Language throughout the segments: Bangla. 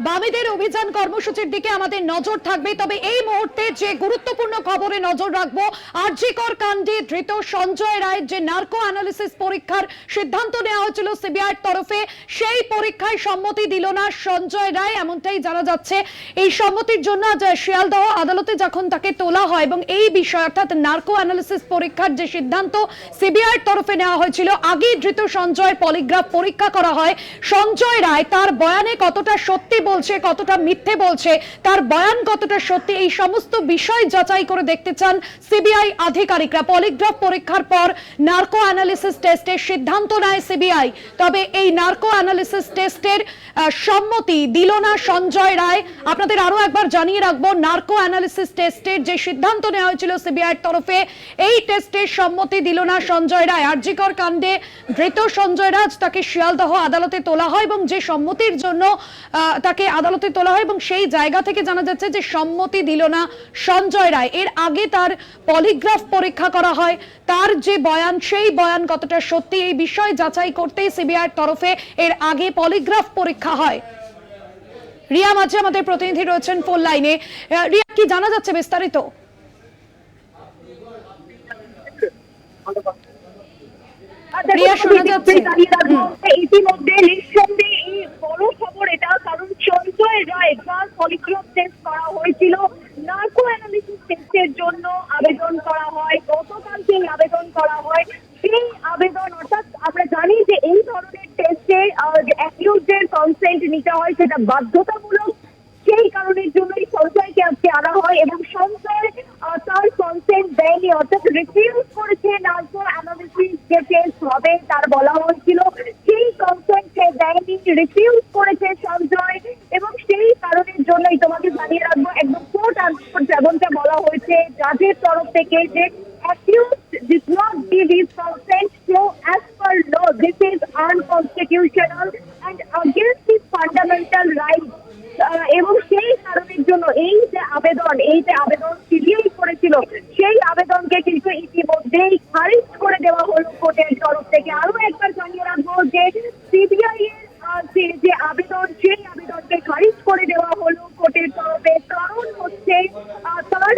বামেদের অভিযান কর্মসূচির দিকে আমাদের নজর থাকবে, তবে এই মুহূর্তে যে গুরুত্বপূর্ণ খবরে নজর রাখবো, আরজিকর কাণ্ডে ধৃত সঞ্জয় রায়ের যে নার্কো অ্যানালিসিস পরীক্ষার সিদ্ধান্ত নেওয়া হয়েছিল সিবিআইয়ের তরফে, সেই পরীক্ষায় সম্মতি দিল না সঞ্জয় রায়, এমনটাই জানা যাচ্ছে। এই সম্মতির জন্য আজ শিয়ালদহ আদালতে যখন তাকে তোলা হয় এবং এই বিষয় অর্থাৎ নার্কো অ্যানালিসিস পরীক্ষার যে সিদ্ধান্ত সিবিআইয়ের তরফে নেওয়া হয়েছিল, আগে ধৃত সঞ্জয়ের পলিগ্রাফ পরীক্ষা করা হয়। সঞ্জয় রায় তার বয়ানে কতটা সত্যি বলছে, কতটা মিথ্যে বলছে, তার বয়ান কতটা সত্যি, এই সমস্ত বিষয় যাচাই করে দেখতে চান সিবিআই আধিকারিকরা। পলিগ্রাফ পরীক্ষার পর নার্কো অ্যানালিসিস টেস্টের সিদ্ধান্ত নেয় সিবিআই, তবে এই নার্কো অ্যানালিসিস টেস্টের সম্মতি দিল না সঞ্জয় রায়। আপনাদের আরো একবার জানিয়ে রাখবো, নার্কো অ্যানালিসিস টেস্টের যে সিদ্ধান্ত নেওয়া হয়েছিল সিবিআইয়ের তরফে, এই টেস্টের সম্মতি দিল না সঞ্জয় রায়। আরজিকর কাণ্ডে ধৃত সঞ্জয় রাজ, তাকে শিয়ালদহ আদালতে তোলা হয় এবং যে সম্মতির জন্য তাকে আদালতে তোলা হয় এবং সেই জায়গা থেকে জানা যাচ্ছে যে সম্মতি দিল না সঞ্জয় রায়। এর আগে তার পলিগ্রাফ পরীক্ষা করা হয়, তার যে বয়ান সেই বয়ান কতটা সত্যি এই বিষয় যাচাই করতে সিবিআইয়ের তরফে এর আগে পলিগ্রাফ পরীক্ষা হয়। রিয়া মাঝে আমাদের প্রতিনিধি রয়েছেন ফোন লাইনে। রিয়া, কি জানা যাচ্ছে বিস্তারিত? ইতিমধ্যে নিঃসন্দেহে এই বড় খবর এটা, কারণ সঞ্জয় রায় যার পলিগ্রাফ টেস্ট করা হয়েছিল, নার্কো অ্যানালিসিস টেস্টের জন্য আবেদন করা হয়, গতকাল সেই আবেদন করা হয়। সেই আবেদন অর্থাৎ আমরা জানি যে এই ধরনের টেস্টে অ্যাকিউজের কনসেন্ট নিতে হয়, সেটা বাধ্যতামূলক। সেই কারণের জন্যই সঞ্জয়কে আজকে আনা হয় এবং সঞ্জয় তার কনসেন্ট দেয়নি, অর্থাৎ রিফিউজ করেছে। নার্কো অ্যানালিসিস যে টেস্ট হবে তার বলা হয়েছিল, সেই কনসেন্ট সে দেয়নি, রিফিউজ করেছে সঞ্জয়, এবং সেই কারণের জন্যই তোমাকে জানিয়ে রাখবো একদম কোর্ট আনসার যেমনটা বলা হয়েছে জাজের তরফ থেকে, যে accused did not give his consent, so as per law this is unconstitutional and against his fundamental rights। এবং সেই কারণের জন্য এই যে আবেদন সিবিআই করেছিল, সেই আবেদনকে কিন্তু ইতিমধ্যেই খারিজ করে দেওয়া হলো কোর্টের তরফ থেকে। আরো একবার জানিয়ে রাখবো যে সিবিআই এর যে আবেদন, সেই আবেদনকে খারিজ করে দেওয়া হলো কোর্টের তরফে। কারণ হচ্ছে তার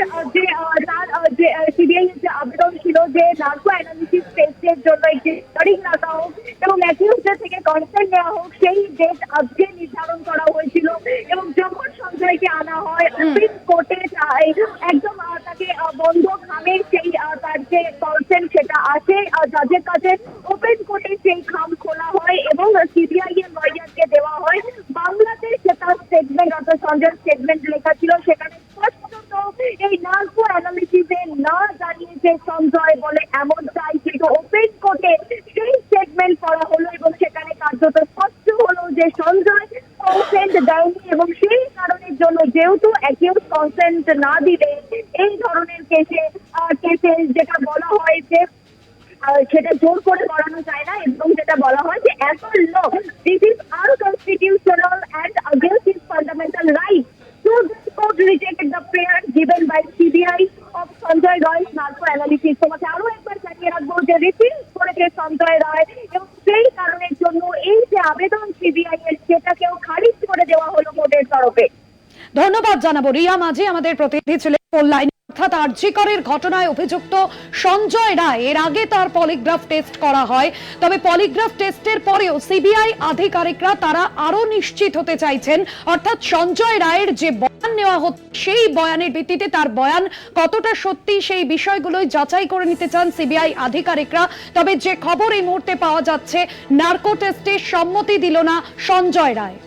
যে সিবিআই এর যে আবেদন ছিল যে নার্কো অ্যানালিসিস টেস্টের জন্য একটি হিয়ারিং রাখা হোক এবং অ্যাকিউজদের থেকে কনসেন্ট নেওয়া হোক, সেই ডেট আজকে নির্ধারণ করা হয়েছিল। এবং যখন সঞ্জয়কে আনা হয় সুপ্রিম কোর্টে একদম তাকে বন্ধ খামে সেই তার যে কনসেন্ট সেটা আসে জাজের কাছে, ওপেন কোর্টে সেই খাম খোলা হয় এবং সিবিআই এর লয়ারকে দেওয়া হয়। বাংলাতে সেটা স্টেটমেন্ট অর্থাৎ সঞ্জয়ের স্টেটমেন্ট লেখা ছিল, সেখানে স্পষ্টত এই নার্কো অ্যানালিসিসে না জানিয়েছে সঞ্জয় বলে এমনটাই, কিন্তু ওপেন কোর্টে সেই স্টেটমেন্ট করা হলো এবং সেখানে কার্যত স্পষ্ট হলো যে সঞ্জয় কনসেন্ট দেয়নি এবং সেই কারণের জন্য, যেহেতু অ্যাকিউজ কনসেন্ট না দিলে এই ধরনের কেসে যেটা বলা হয় যে সেটা জোর করে করানো যায় না, এবং যেটা বলা হয় যে as per law this is unconstitutional and against his fundamental rights, so this court rejected the prayer given by CBI of Sanjay Roy's narco analysis। তোমাকে আরো একবার জানিয়ে রাখবো যে রিফিউজ করেছে সঞ্জয় রায় এবং সেই কারণের জন্য এই যে আবেদন সিবিআই এর, সেটাকেও খারিজ করে দেওয়া হলো কোর্টের তরফে। ধন্যবাদ জানাবো রিয়া মাঝি, আমাদের প্রতিনিধি ছিলেন ফোন লাইনে। অর্থাৎ আরজিকরের ঘটনায় অভিযুক্ত সঞ্জয় রায়, এর আগে তার পলিগ্রাফ টেস্ট করা হয়, তবে পলিগ্রাফ টেস্টের পরেও সিবিআই আধিকারিকরা তারা আরো নিশ্চিত হতে চাইছেন, অর্থাৎ সঞ্জয় রায়ের যে বয়ান নেওয়া হচ্ছে সেই বয়ানের ভিত্তিতে তার বয়ান কতটা সত্যি সেই বিষয়গুলোই যাচাই করে নিতে চান সিবিআই আধিকারিকরা। তবে যে খবর এই মুহূর্তে পাওয়া যাচ্ছে, নার্কো টেস্টে সম্মতি দিল না সঞ্জয় রায়।